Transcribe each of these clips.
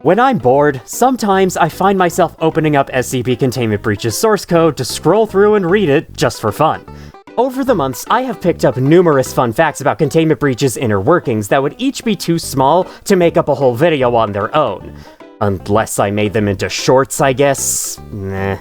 When I'm bored, sometimes I find myself opening up SCP Containment Breach's source code to scroll through and read it just for fun. Over the months, I have picked up numerous fun facts about Containment Breach's inner workings that would each be too small to make up a whole video on their own. Unless I made them into shorts, I guess? Nah.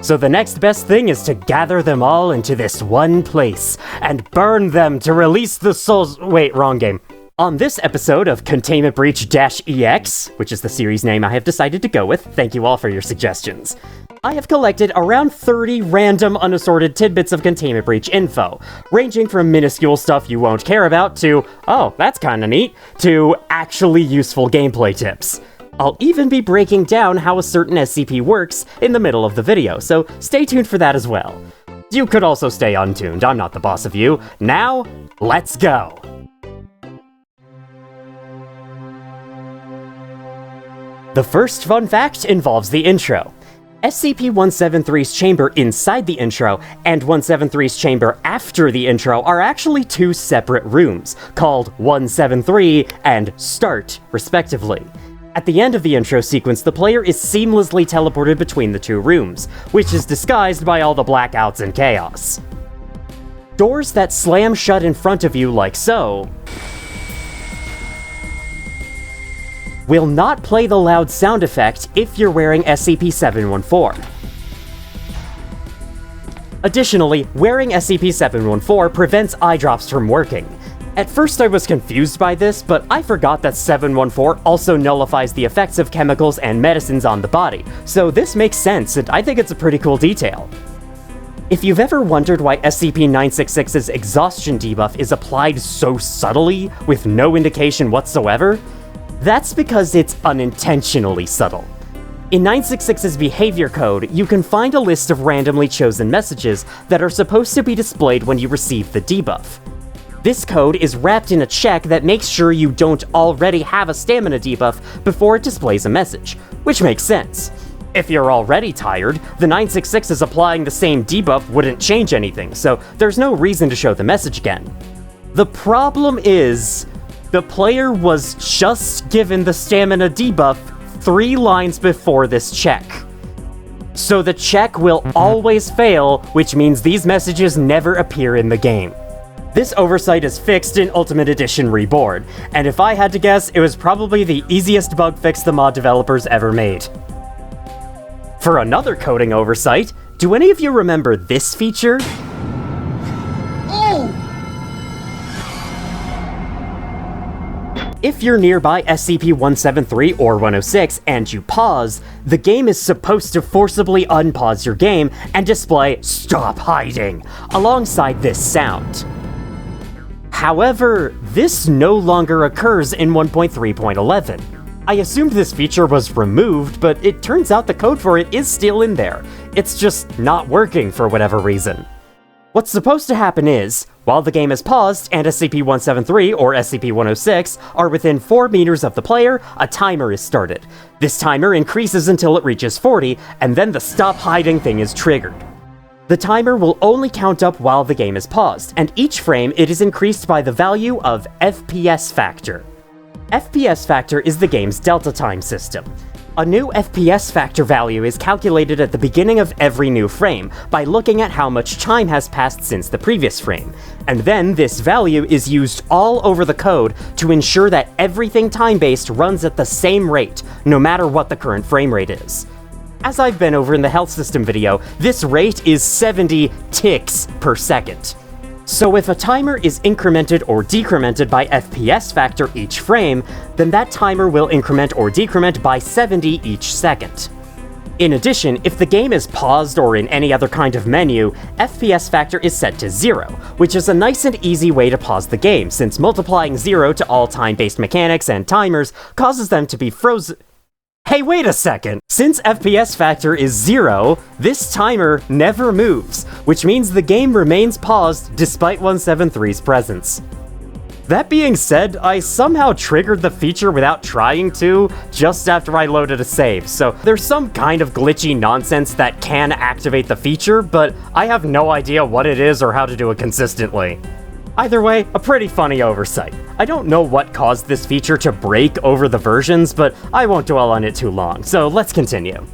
So the next best thing is to gather them all into this one place and burn them to release the souls— wait, wrong game. On this episode of Containment Breach-EX, which is the series name I have decided to go with, thank you all for your suggestions, I have collected around 30 random unassorted tidbits of Containment Breach info, ranging from minuscule stuff you won't care about to, oh, that's kinda neat, to actually useful gameplay tips. I'll even be breaking down how a certain SCP works in the middle of the video, so stay tuned for that as well. You could also stay untuned, I'm not the boss of you. Now, let's go! The first fun fact involves the intro. SCP-173's chamber inside the intro and 173's chamber after the intro are actually two separate rooms, called 173 and Start, respectively. At the end of the intro sequence, the player is seamlessly teleported between the two rooms, which is disguised by all the blackouts and chaos. Doors that slam shut in front of you like so will not play the loud sound effect if you're wearing SCP-714. Additionally, wearing SCP-714 prevents eye drops from working. At first I was confused by this, but I forgot that 714 also nullifies the effects of chemicals and medicines on the body, so this makes sense, and I think it's a pretty cool detail. If you've ever wondered why SCP-966's exhaustion debuff is applied so subtly, with no indication whatsoever, that's because it's unintentionally subtle. In 966's behavior code, you can find a list of randomly chosen messages that are supposed to be displayed when you receive the debuff. This code is wrapped in a check that makes sure you don't already have a stamina debuff before it displays a message, which makes sense. If you're already tired, the 966's applying the same debuff wouldn't change anything, so there's no reason to show the message again. The problem is, the player was just given the stamina debuff 3 lines before this check. So the check will always fail, which means these messages never appear in the game. This oversight is fixed in Ultimate Edition Reborn, and if I had to guess, it was probably the easiest bug fix the mod developers ever made. For another coding oversight, do any of you remember this feature? If you're nearby SCP-173 or 106 and you pause, the game is supposed to forcibly unpause your game and display "Stop hiding" alongside this sound. However, this no longer occurs in 1.3.11. I assumed this feature was removed, but it turns out the code for it is still in there. It's just not working for whatever reason. What's supposed to happen is, while the game is paused and SCP-173 or SCP-106 are within 4 meters of the player, a timer is started. This timer increases until it reaches 40, and then the stop hiding thing is triggered. The timer will only count up while the game is paused, and each frame it is increased by the value of FPS factor. FPS factor is the game's delta time system. A new FPS factor value is calculated at the beginning of every new frame by looking at how much time has passed since the previous frame, and then this value is used all over the code to ensure that everything time-based runs at the same rate, no matter what the current frame rate is. As I've been over in the health system video, this rate is 70 ticks per second. So if a timer is incremented or decremented by FPS factor each frame, then that timer will increment or decrement by 70 each second. In addition, if the game is paused or in any other kind of menu, FPS factor is set to 0, which is a nice and easy way to pause the game, since multiplying 0 to all time-based mechanics and timers causes them to be frozen. Hey, wait a second! Since FPS factor is 0, this timer never moves, which means the game remains paused despite 173's presence. That being said, I somehow triggered the feature without trying to, just after I loaded a save, so there's some kind of glitchy nonsense that can activate the feature, but I have no idea what it is or how to do it consistently. Either way, a pretty funny oversight. I don't know what caused this feature to break over the versions, but I won't dwell on it too long, so let's continue.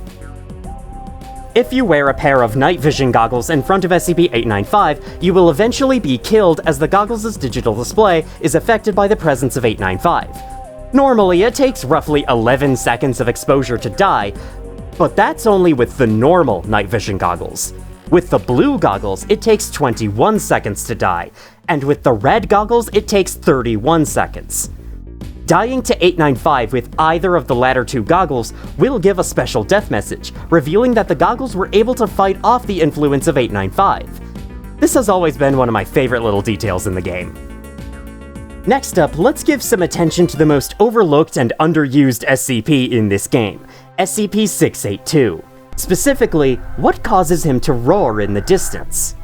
If you wear a pair of night vision goggles in front of SCP-895, you will eventually be killed as the goggles' digital display is affected by the presence of 895. Normally, it takes roughly 11 seconds of exposure to die, but that's only with the normal night vision goggles. With the blue goggles, it takes 21 seconds to die, and with the red goggles, it takes 31 seconds. Dying to 895 with either of the latter two goggles will give a special death message, revealing that the goggles were able to fight off the influence of 895. This has always been one of my favorite little details in the game. Next up, let's give some attention to the most overlooked and underused SCP in this game, SCP-682. Specifically, what causes him to roar in the distance?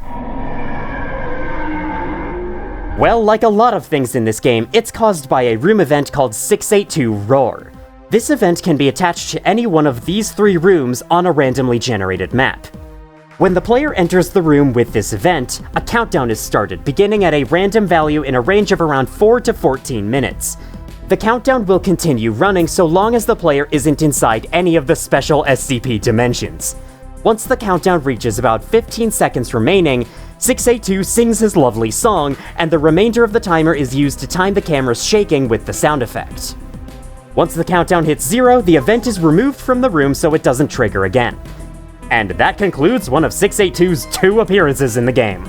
Well, like a lot of things in this game, it's caused by a room event called 682 Roar. This event can be attached to any one of these 3 rooms on a randomly generated map. When the player enters the room with this event, a countdown is started, beginning at a random value in a range of around 4 to 14 minutes. The countdown will continue running so long as the player isn't inside any of the special SCP dimensions. Once the countdown reaches about 15 seconds remaining, 682 sings his lovely song, and the remainder of the timer is used to time the camera's shaking with the sound effect. Once the countdown hits 0, the event is removed from the room so it doesn't trigger again. And that concludes one of 682's 2 appearances in the game.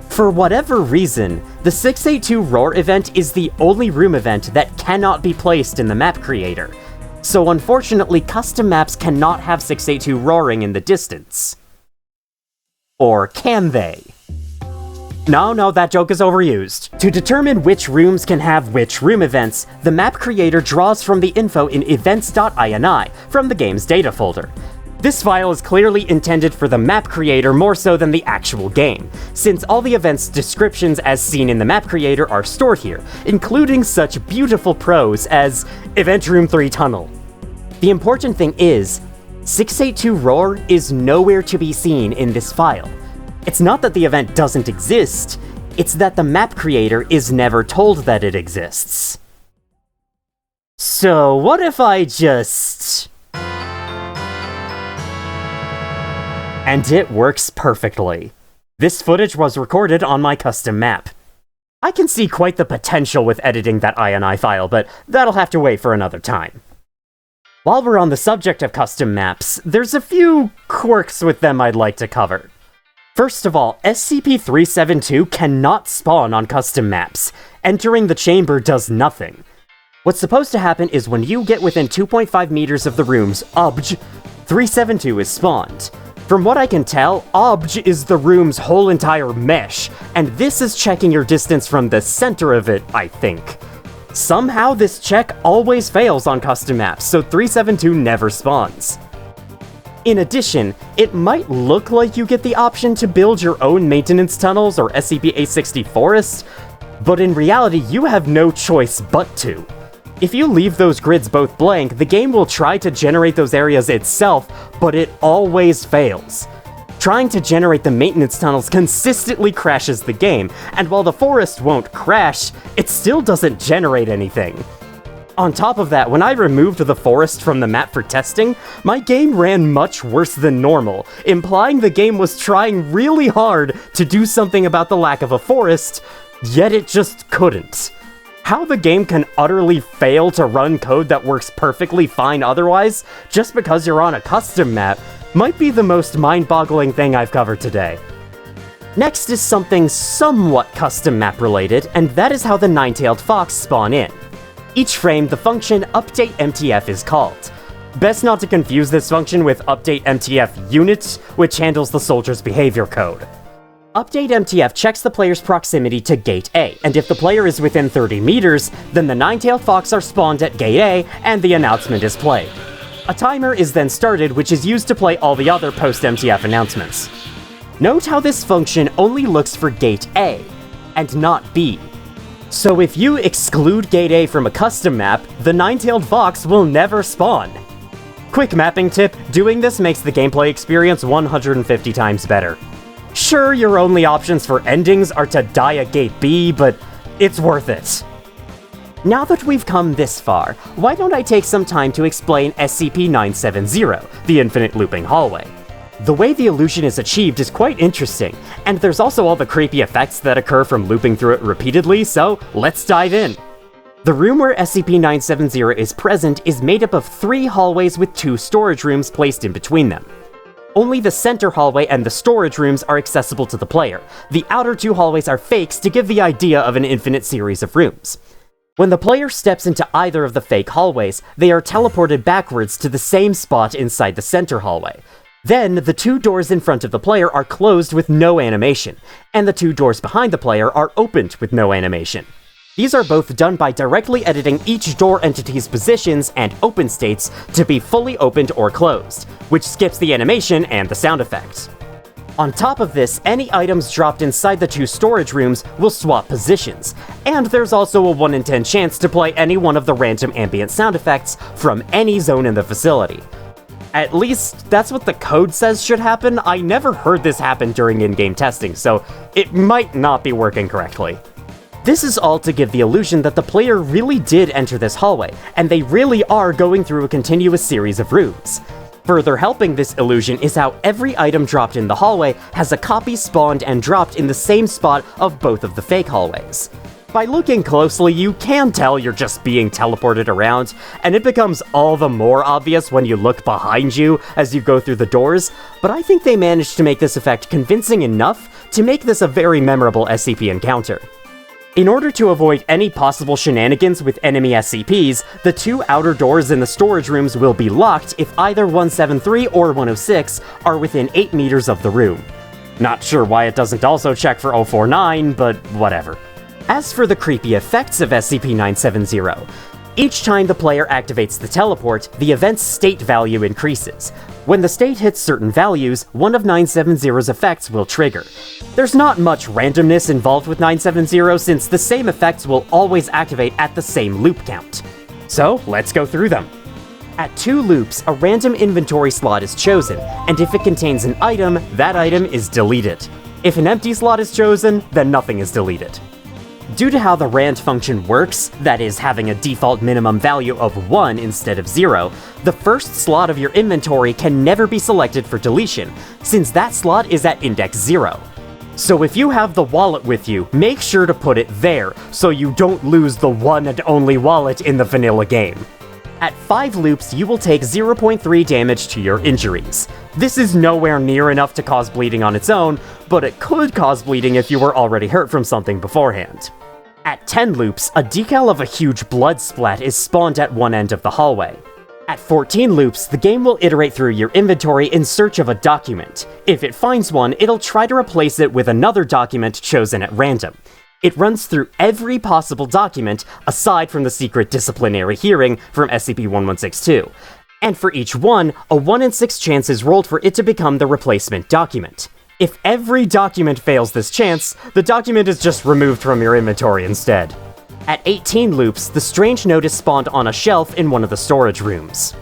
For whatever reason, the 682 Roar event is the only room event that cannot be placed in the map creator. So unfortunately, custom maps cannot have 682 roaring in the distance. Or can they? No, that joke is overused. To determine which rooms can have which room events, the map creator draws from the info in events.ini from the game's data folder. This file is clearly intended for the map creator more so than the actual game, since all the events' descriptions as seen in the map creator are stored here, including such beautiful prose as Event Room 3 Tunnel. The important thing is, 682 Roar is nowhere to be seen in this file. It's not that the event doesn't exist, it's that the map creator is never told that it exists. So what if I just... And it works perfectly. This footage was recorded on my custom map. I can see quite the potential with editing that INI file, but that'll have to wait for another time. While we're on the subject of custom maps, there's a few quirks with them I'd like to cover. First of all, SCP-372 cannot spawn on custom maps. Entering the chamber does nothing. What's supposed to happen is when you get within 2.5 meters of the room's OBJ, 372 is spawned. From what I can tell, OBJ is the room's whole entire mesh, and this is checking your distance from the center of it, I think. Somehow this check always fails on custom maps, so 372 never spawns. In addition, it might look like you get the option to build your own maintenance tunnels or SCP-860 forests, but in reality you have no choice but to. If you leave those grids both blank, the game will try to generate those areas itself, but it always fails. Trying to generate the maintenance tunnels consistently crashes the game, and while the forest won't crash, it still doesn't generate anything. On top of that, when I removed the forest from the map for testing, my game ran much worse than normal, implying the game was trying really hard to do something about the lack of a forest, yet it just couldn't. How the game can utterly fail to run code that works perfectly fine otherwise, just because you're on a custom map, might be the most mind-boggling thing I've covered today. Next is something somewhat custom map related, and that is how the nine-tailed fox spawn in. Each frame, the function updateMTF is called. Best not to confuse this function with updateMTF unit, which handles the soldier's behavior code. UpdateMTF checks the player's proximity to Gate A, and if the player is within 30 meters, then the nine-tailed fox are spawned at Gate A, and the announcement is played. A timer is then started, which is used to play all the other post-MTF announcements. Note how this function only looks for Gate A, and not B. So if you exclude Gate A from a custom map, the nine-tailed fox will never spawn. Quick mapping tip, doing this makes the gameplay experience 150 times better. Sure, your only options for endings are to die at Gate B, but it's worth it. Now that we've come this far, why don't I take some time to explain SCP-970, the Infinite Looping Hallway. The way the illusion is achieved is quite interesting, and there's also all the creepy effects that occur from looping through it repeatedly, so let's dive in. The room where SCP-970 is present is made up of 3 hallways with 2 storage rooms placed in between them. Only the center hallway and the storage rooms are accessible to the player. The outer 2 hallways are fakes to give the idea of an infinite series of rooms. When the player steps into either of the fake hallways, they are teleported backwards to the same spot inside the center hallway. Then, the 2 doors in front of the player are closed with no animation, and the 2 doors behind the player are opened with no animation. These are both done by directly editing each door entity's positions and open states to be fully opened or closed, which skips the animation and the sound effects. On top of this, any items dropped inside the 2 storage rooms will swap positions, and there's also a 1 in 10 chance to play any one of the random ambient sound effects from any zone in the facility. At least, that's what the code says should happen. I never heard this happen during in-game testing, so it might not be working correctly. This is all to give the illusion that the player really did enter this hallway, and they really are going through a continuous series of rooms. Further helping this illusion is how every item dropped in the hallway has a copy spawned and dropped in the same spot of both of the fake hallways. By looking closely, you can tell you're just being teleported around, and it becomes all the more obvious when you look behind you as you go through the doors, but I think they managed to make this effect convincing enough to make this a very memorable SCP encounter. In order to avoid any possible shenanigans with enemy SCPs, the 2 outer doors in the storage rooms will be locked if either 173 or 106 are within 8 meters of the room. Not sure why it doesn't also check for 049, but whatever. As for the creepy effects of SCP-970, each time the player activates the teleport, the event's state value increases. When the state hits certain values, one of 970's effects will trigger. There's not much randomness involved with 970 since the same effects will always activate at the same loop count. So, let's go through them. At 2 loops, a random inventory slot is chosen, and if it contains an item, that item is deleted. If an empty slot is chosen, then nothing is deleted. Due to how the rand function works, that is, having a default minimum value of 1 instead of 0, the first slot of your inventory can never be selected for deletion, since that slot is at index 0. So if you have the wallet with you, make sure to put it there, so you don't lose the one and only wallet in the vanilla game. At 5 loops, you will take 0.3 damage to your injuries. This is nowhere near enough to cause bleeding on its own, but it could cause bleeding if you were already hurt from something beforehand. At 10 loops, a decal of a huge blood splat is spawned at one end of the hallway. At 14 loops, the game will iterate through your inventory in search of a document. If it finds one, it'll try to replace it with another document chosen at random. It runs through every possible document, aside from the secret disciplinary hearing from SCP-1162. And for each one, a 1 in 6 chance is rolled for it to become the replacement document. If every document fails this chance, the document is just removed from your inventory instead. At 18 loops, the strange note is spawned on a shelf in one of the storage rooms.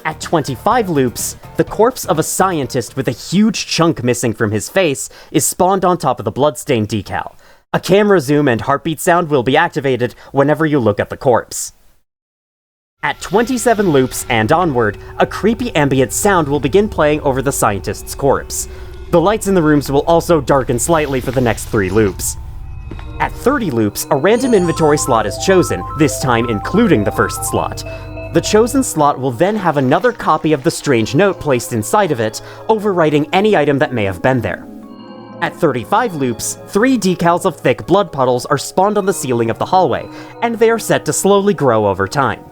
At 25 loops, the corpse of a scientist with a huge chunk missing from his face is spawned on top of the bloodstain decal. A camera zoom and heartbeat sound will be activated whenever you look at the corpse. At 27 loops and onward, a creepy ambient sound will begin playing over the scientist's corpse. The lights in the rooms will also darken slightly for the next 3 loops. At 30 loops, a random inventory slot is chosen, this time including the first slot. The chosen slot will then have another copy of the strange note placed inside of it, overwriting any item that may have been there. At 35 loops, 3 decals of thick blood puddles are spawned on the ceiling of the hallway, and they are set to slowly grow over time.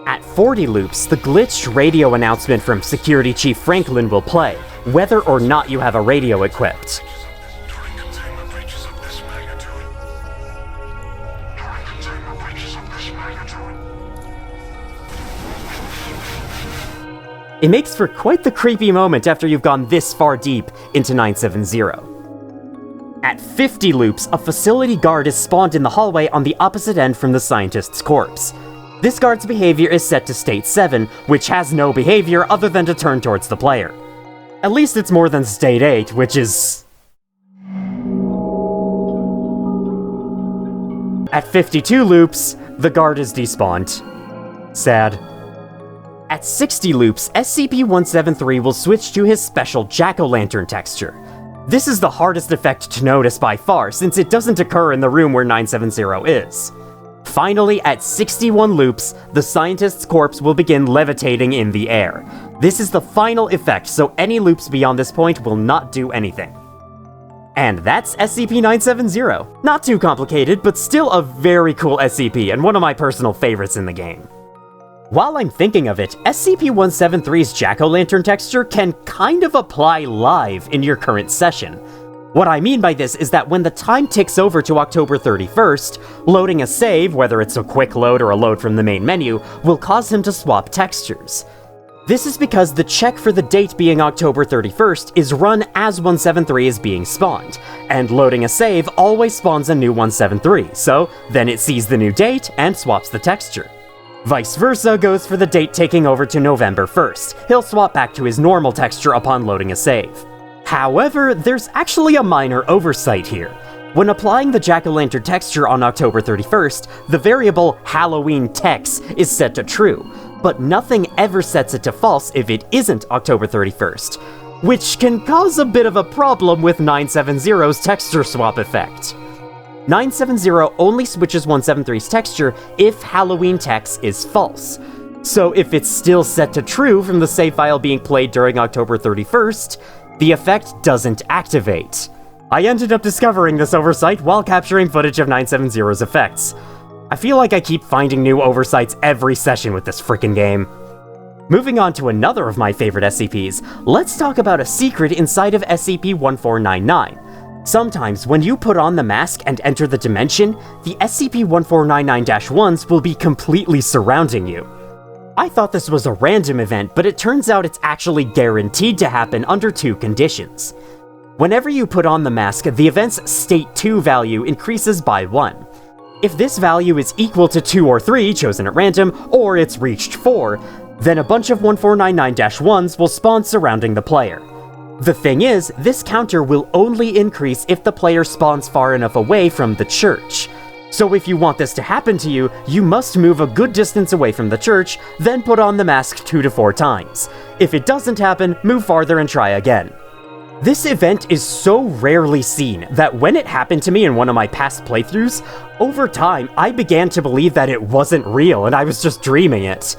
At 40 loops, the glitched radio announcement from Security Chief Franklin will play, whether or not you have a radio equipped. During containment breaches of this magnitude. It makes for quite the creepy moment after you've gone this far deep into 970. At 50 loops, a facility guard is spawned in the hallway on the opposite end from the scientist's corpse. This guard's behavior is set to state 7, which has no behavior other than to turn towards the player. At least it's more than State 8, which is... At 52 loops, the guard is despawned. Sad. At 60 loops, SCP-173 will switch to his special jack-o'-lantern texture. This is the hardest effect to notice by far, since it doesn't occur in the room where 970 is. Finally, at 61 loops, the scientist's corpse will begin levitating in the air. This is the final effect, so any loops beyond this point will not do anything. And that's SCP-970. Not too complicated, but still a very cool SCP, and one of my personal favorites in the game. While I'm thinking of it, SCP-173's jack-o'-lantern texture can kind of apply live in your current session. What I mean by this is that when the time ticks over to October 31st, loading a save, whether it's a quick load or a load from the main menu, will cause him to swap textures. This is because the check for the date being October 31st is run as 173 is being spawned, and loading a save always spawns a new 173, so then it sees the new date and swaps the texture. Vice versa goes for the date taking over to November 1st. He'll swap back to his normal texture upon loading a save. However, there's actually a minor oversight here. When applying the jack-o'-lantern texture on October 31st, the variable Halloween text is set to true, but nothing ever sets it to false if it isn't October 31st, which can cause a bit of a problem with 970's texture swap effect. 970 only switches 173's texture if Halloween text is false. So if it's still set to true from the save file being played during October 31st, the effect doesn't activate. I ended up discovering this oversight while capturing footage of 970's effects. I feel like I keep finding new oversights every session with this frickin' game. Moving on to another of my favorite SCPs, let's talk about a secret inside of SCP-1499. Sometimes, when you put on the mask and enter the dimension, the SCP-1499-1s will be completely surrounding you. I thought this was a random event, but it turns out it's actually guaranteed to happen under two conditions. Whenever you put on the mask, the event's State 2 value increases by 1. If this value is equal to 2 or 3, chosen at random, or it's reached 4, then a bunch of 1499-1s will spawn surrounding the player. The thing is, this counter will only increase if the player spawns far enough away from the church. So if you want this to happen to you, you must move a good distance away from the church, then put on the mask 2 to 4 times. If it doesn't happen, move farther and try again. This event is so rarely seen that when it happened to me in one of my past playthroughs, over time I began to believe that it wasn't real and I was just dreaming it.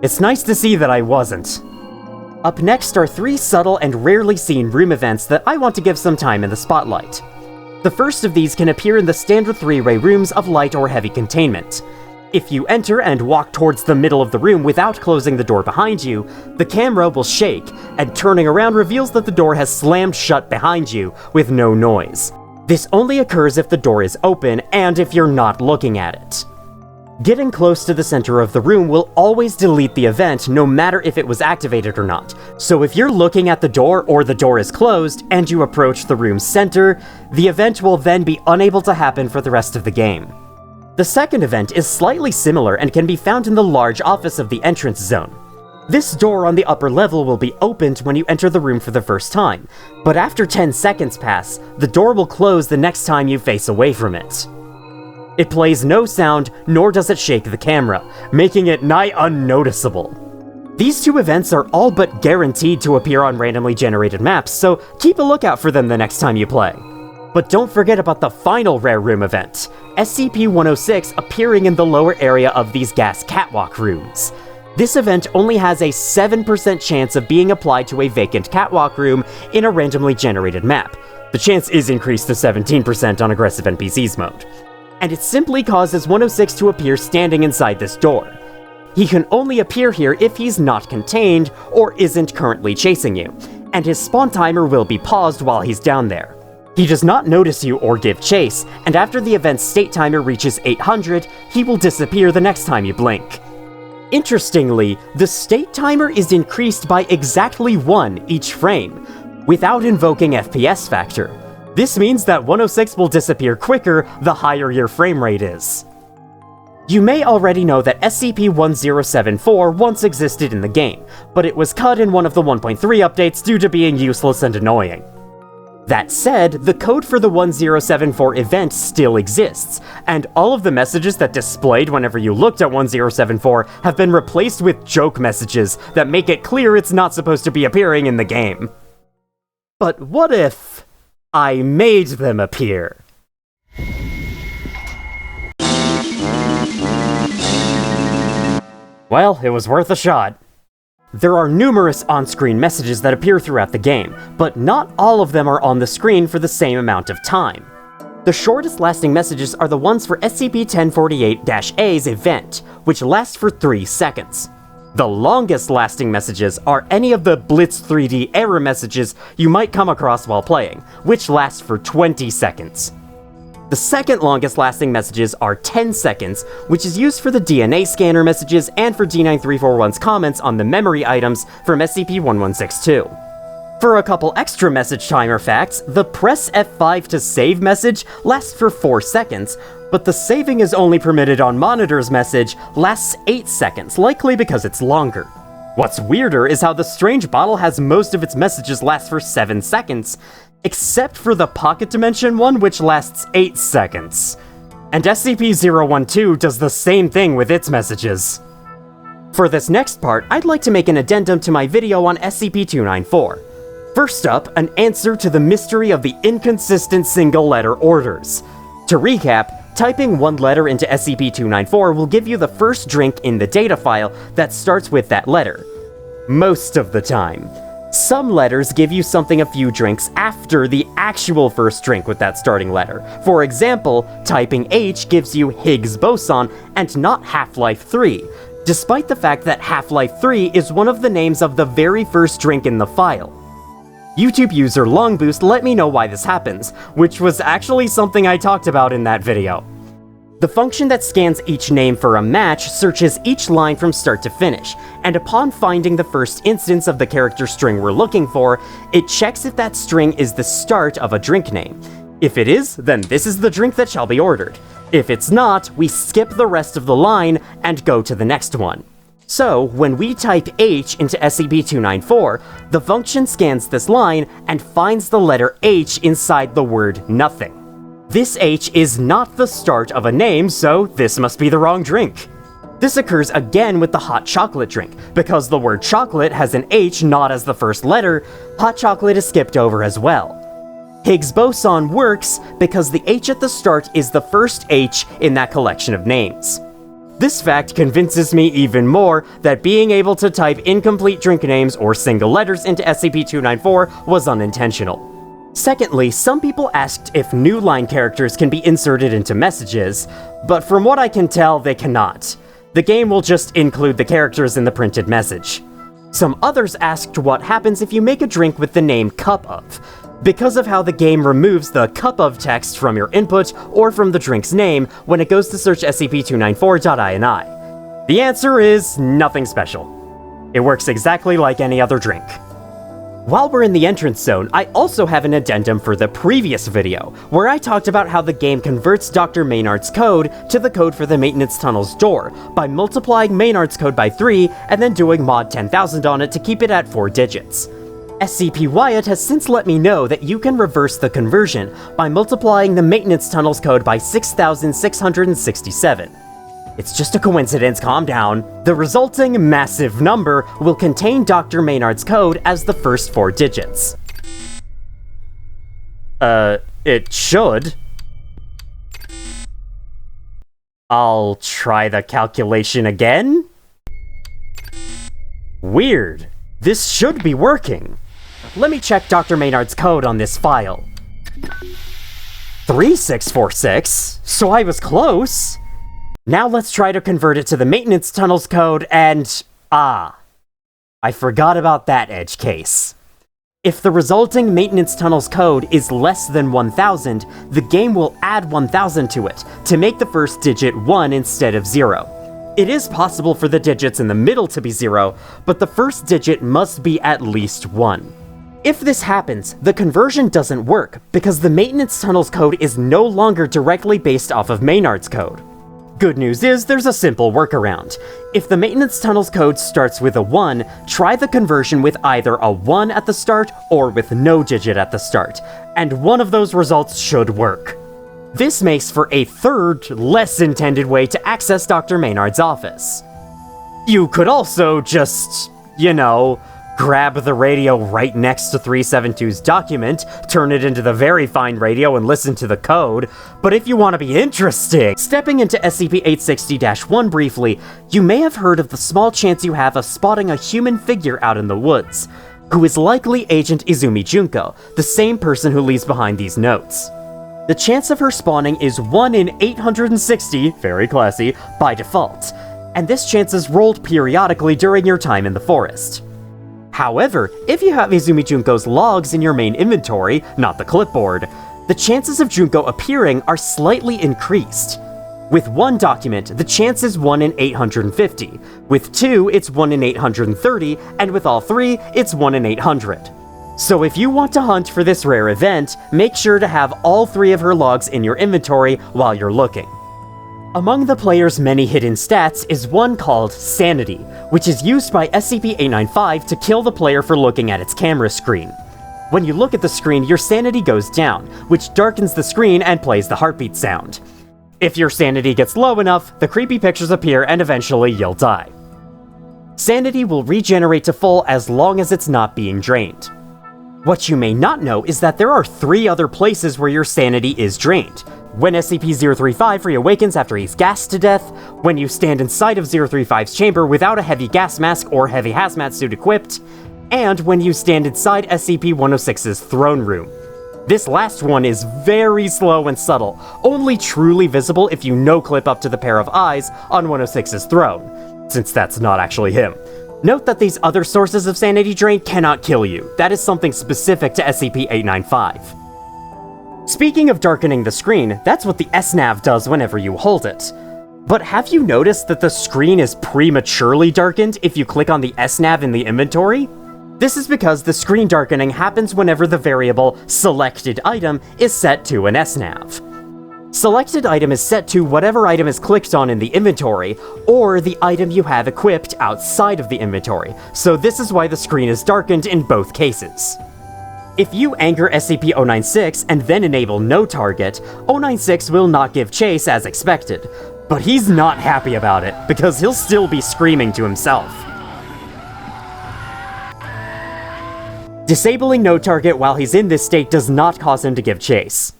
It's nice to see that I wasn't. Up next are 3 subtle and rarely seen room events that I want to give some time in the spotlight. The first of these can appear in the standard 3-ray rooms of light or heavy containment. If you enter and walk towards the middle of the room without closing the door behind you, the camera will shake, and turning around reveals that the door has slammed shut behind you with no noise. This only occurs if the door is open and if you're not looking at it. Getting close to the center of the room will always delete the event no matter if it was activated or not, so if you're looking at the door or the door is closed and you approach the room's center, the event will then be unable to happen for the rest of the game. The second event is slightly similar and can be found in the large office of the entrance zone. This door on the upper level will be opened when you enter the room for the first time, but after 10 seconds pass, the door will close the next time you face away from it. It plays no sound, nor does it shake the camera, making it nigh unnoticeable. These 2 events are all but guaranteed to appear on randomly generated maps, so keep a lookout for them the next time you play. But don't forget about the final rare room event, SCP-106 appearing in the lower area of these gas catwalk rooms. This event only has a 7% chance of being applied to a vacant catwalk room in a randomly generated map. The chance is increased to 17% on aggressive NPCs mode. And it simply causes 106 to appear standing inside this door. He can only appear here if he's not contained or isn't currently chasing you, and his spawn timer will be paused while he's down there. He does not notice you or give chase, and after the event's state timer reaches 800, he will disappear the next time you blink. Interestingly, the state timer is increased by exactly 1 each frame, without invoking FPS factor. This means that 106 will disappear quicker the higher your frame rate is. You may already know that SCP-1074 once existed in the game, but it was cut in one of the 1.3 updates due to being useless and annoying. That said, the code for the 1074 event still exists, and all of the messages that displayed whenever you looked at 1074 have been replaced with joke messages that make it clear it's not supposed to be appearing in the game. But what if I made them appear? Well, it was worth a shot. There are numerous on-screen messages that appear throughout the game, but not all of them are on the screen for the same amount of time. The shortest lasting messages are the ones for SCP-1048-A's event, which lasts for 3 seconds. The longest lasting messages are any of the Blitz 3D error messages you might come across while playing, which lasts for 20 seconds. The second longest lasting messages are 10 seconds, which is used for the DNA scanner messages and for D9341's comments on the memory items from SCP-1162. For a couple extra message timer facts, the press F5 to save message lasts for 4 seconds, but the saving is only permitted on monitor's message lasts 8 seconds, likely because it's longer. What's weirder is how the strange bottle has most of its messages last for 7 seconds, except for the Pocket Dimension one, which lasts 8 seconds. And SCP-012 does the same thing with its messages. For this next part, I'd like to make an addendum to my video on SCP-294. First up, an answer to the mystery of the inconsistent single-letter orders. To recap, typing one letter into SCP-294 will give you the first drink in the data file that starts with that letter. Most of the time. Some letters give you something a few drinks after the actual first drink with that starting letter. For example, typing H gives you Higgs boson and not Half-Life 3, despite the fact that Half-Life 3 is one of the names of the very first drink in the file. YouTube user Longboost let me know why this happens, which was actually something I talked about in that video. The function that scans each name for a match searches each line from start to finish, and upon finding the first instance of the character string we're looking for, it checks if that string is the start of a drink name. If it is, then this is the drink that shall be ordered. If it's not, we skip the rest of the line and go to the next one. So, when we type H into SCP-294, the function scans this line and finds the letter H inside the word nothing. This H is not the start of a name, so this must be the wrong drink. This occurs again with the hot chocolate drink. Because the word chocolate has an H not as the first letter, hot chocolate is skipped over as well. Higgs boson works because the H at the start is the first H in that collection of names. This fact convinces me even more that being able to type incomplete drink names or single letters into SCP-294 was unintentional. Secondly, some people asked if new line characters can be inserted into messages, but from what I can tell, they cannot. The game will just include the characters in the printed message. Some others asked what happens if you make a drink with the name Cup of, because of how the game removes the Cup of text from your input or from the drink's name when it goes to search SCP-294.ini. The answer is nothing special. It works exactly like any other drink. While we're in the entrance zone, I also have an addendum for the previous video, where I talked about how the game converts Dr. Maynard's code to the code for the maintenance tunnel's door by multiplying Maynard's code by 3 and then doing mod 10,000 on it to keep it at 4 digits. SCP Wyatt has since let me know that you can reverse the conversion by multiplying the maintenance tunnel's code by 6,667. It's just a coincidence, calm down. The resulting massive number will contain Dr. Maynard's code as the first 4 digits. It should. I'll try the calculation again? Weird. This should be working. Let me check Dr. Maynard's code on this file. 3646? So I was close. Now let's try to convert it to the maintenance tunnel's code and... I forgot about that edge case. If the resulting maintenance tunnel's code is less than 1000, the game will add 1000 to it, to make the first digit 1 instead of 0. It is possible for the digits in the middle to be 0, but the first digit must be at least 1. If this happens, the conversion doesn't work, because the maintenance tunnel's code is no longer directly based off of Maynard's code. Good news is there's a simple workaround. If the maintenance tunnel's code starts with a 1, try the conversion with either a 1 at the start or with no digit at the start, and one of those results should work. This makes for a third, less intended way to access Dr. Maynard's office. You could also just, grab the radio right next to 372's document, turn it into the very fine radio and listen to the code, but if you want to be interesting, stepping into SCP-860-1 briefly, you may have heard of the small chance you have of spotting a human figure out in the woods, who is likely Agent Izumi Junko, the same person who leaves behind these notes. The chance of her spawning is 1 in 860, very classy, by default, and this chance is rolled periodically during your time in the forest. However, if you have Izumi Junko's logs in your main inventory, not the clipboard, the chances of Junko appearing are slightly increased. With 1 document, the chance is 1 in 850, with 2, it's 1 in 830, and with all 3, it's 1 in 800. So if you want to hunt for this rare event, make sure to have all 3 of her logs in your inventory while you're looking. Among the player's many hidden stats is one called Sanity, which is used by SCP-895 to kill the player for looking at its camera screen. When you look at the screen, your sanity goes down, which darkens the screen and plays the heartbeat sound. If your sanity gets low enough, the creepy pictures appear and eventually you'll die. Sanity will regenerate to full as long as it's not being drained. What you may not know is that there are 3 other places where your sanity is drained. When SCP-035 reawakens after he's gassed to death, when you stand inside of 035's chamber without a heavy gas mask or heavy hazmat suit equipped, and when you stand inside SCP-106's throne room. This last one is very slow and subtle, only truly visible if you no-clip up to the pair of eyes on 106's throne, since that's not actually him. Note that these other sources of sanity drain cannot kill you. That is something specific to SCP-895. Speaking of darkening the screen, that's what the S-NAV does whenever you hold it. But have you noticed that the screen is prematurely darkened if you click on the S-NAV in the inventory? This is because the screen darkening happens whenever the variable selected item is set to an S-NAV. Selected item is set to whatever item is clicked on in the inventory, or the item you have equipped outside of the inventory, so this is why the screen is darkened in both cases. If you anger SCP-096 and then enable no target, 096 will not give chase as expected, but he's not happy about it, because he'll still be screaming to himself. Disabling no target while he's in this state does not cause him to give chase.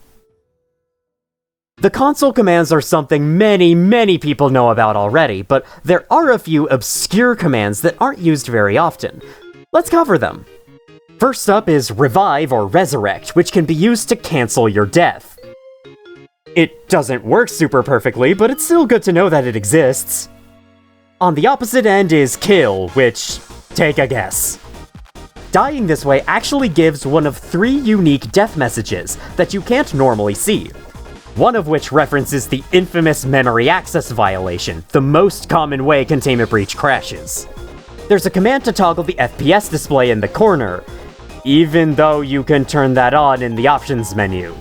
The console commands are something many people know about already, but there are a few obscure commands that aren't used very often. Let's cover them. First up is Revive or Resurrect, which can be used to cancel your death. It doesn't work super perfectly, but it's still good to know that it exists. On the opposite end is Kill, which, take a guess. Dying this way actually gives one of 3 unique death messages that you can't normally see. One of which references the infamous memory access violation, the most common way Containment Breach crashes. There's a command to toggle the FPS display in the corner, even though you can turn that on in the options menu.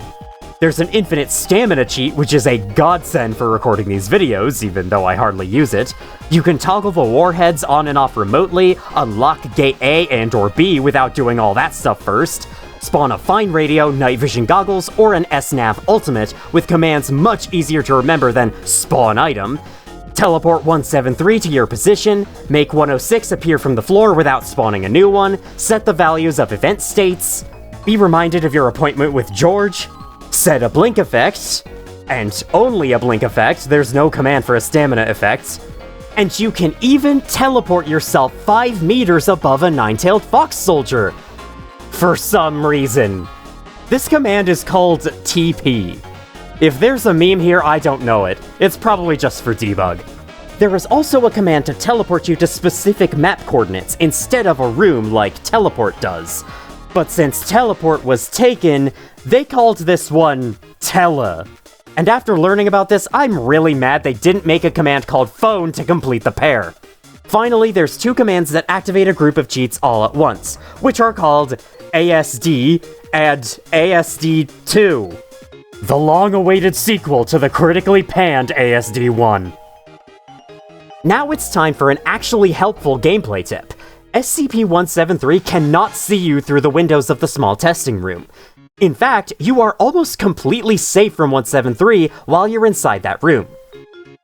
There's an infinite stamina cheat, which is a godsend for recording these videos, even though I hardly use it. You can toggle the warheads on and off remotely, unlock gate A and or B without doing all that stuff first, spawn a fine radio, night vision goggles, or an S-NAV ultimate with commands much easier to remember than spawn item, teleport 173 to your position, make 106 appear from the floor without spawning a new one, set the values of event states, be reminded of your appointment with George, set a blink effect, and only a blink effect, there's no command for a stamina effect, and you can even teleport yourself 5 meters above a 9-tailed fox soldier. For some reason. This command is called TP. If there's a meme here, I don't know it. It's probably just for debug. There is also a command to teleport you to specific map coordinates instead of a room like teleport does. But since teleport was taken, they called this one Tele. And after learning about this, I'm really mad they didn't make a command called phone to complete the pair. Finally, there's 2 commands that activate a group of cheats all at once, which are called ASD and ASD2. The long-awaited sequel to the critically panned ASD-1. Now it's time for an actually helpful gameplay tip. SCP-970 cannot see you through the windows of the small testing room. In fact, you are almost completely safe from 173 while you're inside that room.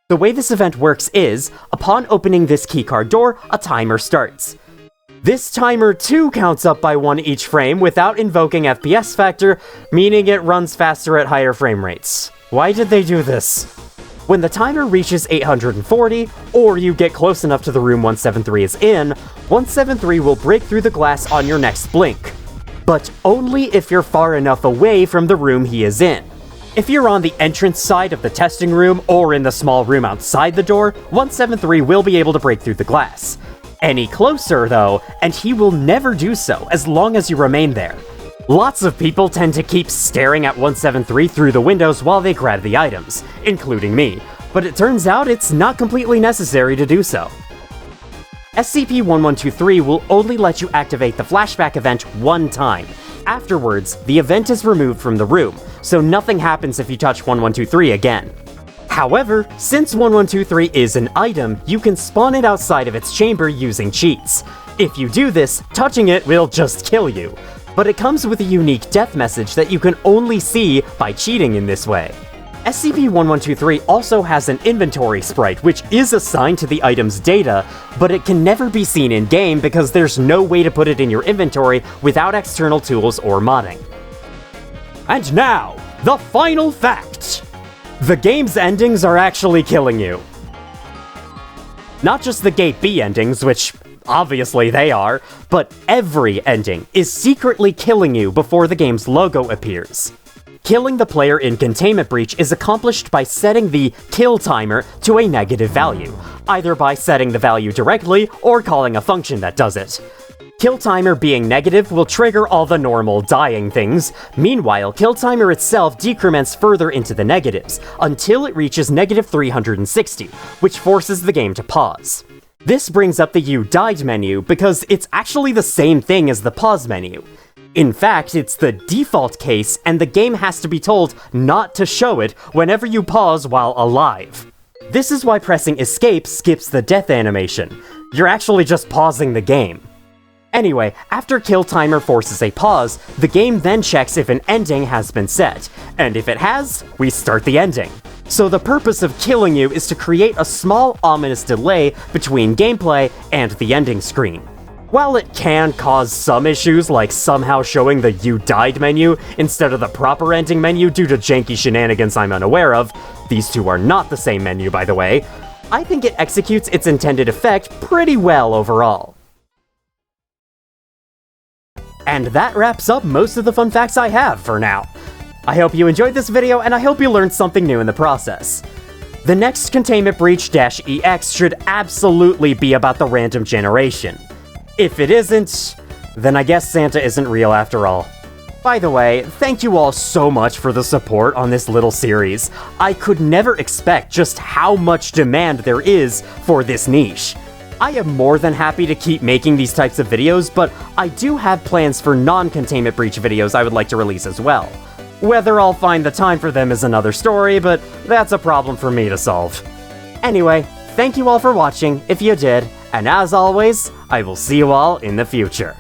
The way this event works is, upon opening this keycard door, a timer starts. This timer too counts up by 1 each frame without invoking FPS factor, meaning it runs faster at higher frame rates. Why did they do this? When the timer reaches 840, or you get close enough to the room 173 is in, 173 will break through the glass on your next blink. But only if you're far enough away from the room he is in. If you're on the entrance side of the testing room, or in the small room outside the door, 173 will be able to break through the glass. Any closer, though, and he will never do so as long as you remain there. Lots of people tend to keep staring at 173 through the windows while they grab the items, including me, but it turns out it's not completely necessary to do so. SCP-1123 will only let you activate the flashback event 1 time. Afterwards, the event is removed from the room, so nothing happens if you touch 1123 again. However, since 1123 is an item, you can spawn it outside of its chamber using cheats. If you do this, touching it will just kill you. But it comes with a unique death message that you can only see by cheating in this way. SCP-1123 also has an inventory sprite which is assigned to the item's data, but it can never be seen in-game because there's no way to put it in your inventory without external tools or modding. And now, the final fact! The game's endings are actually killing you. Not just the Gate B endings, which obviously they are, but every ending is secretly killing you before the game's logo appears. Killing the player in Containment Breach is accomplished by setting the kill timer to a negative value, either by setting the value directly or calling a function that does it. Kill timer being negative will trigger all the normal dying things. Meanwhile, kill timer itself decrements further into the negatives, until it reaches negative 360, which forces the game to pause. This brings up the You Died menu because it's actually the same thing as the pause menu. In fact, it's the default case, and the game has to be told not to show it whenever you pause while alive. This is why pressing escape skips the death animation. You're actually just pausing the game. Anyway, after kill timer forces a pause, the game then checks if an ending has been set, and if it has, we start the ending. So the purpose of killing you is to create a small ominous delay between gameplay and the ending screen. While it can cause some issues like somehow showing the You Died menu instead of the proper ending menu due to janky shenanigans I'm unaware of, these two are not the same menu by the way, I think it executes its intended effect pretty well overall. And that wraps up most of the fun facts I have for now. I hope you enjoyed this video, and I hope you learned something new in the process. The next Containment Breach-EX should absolutely be about the random generation. If it isn't, then I guess Santa isn't real after all. By the way, thank you all so much for the support on this little series. I could never expect just how much demand there is for this niche. I am more than happy to keep making these types of videos, but I do have plans for non-Containment Breach videos I would like to release as well. Whether I'll find the time for them is another story, but that's a problem for me to solve. Anyway, thank you all for watching, if you did, and as always, I will see you all in the future.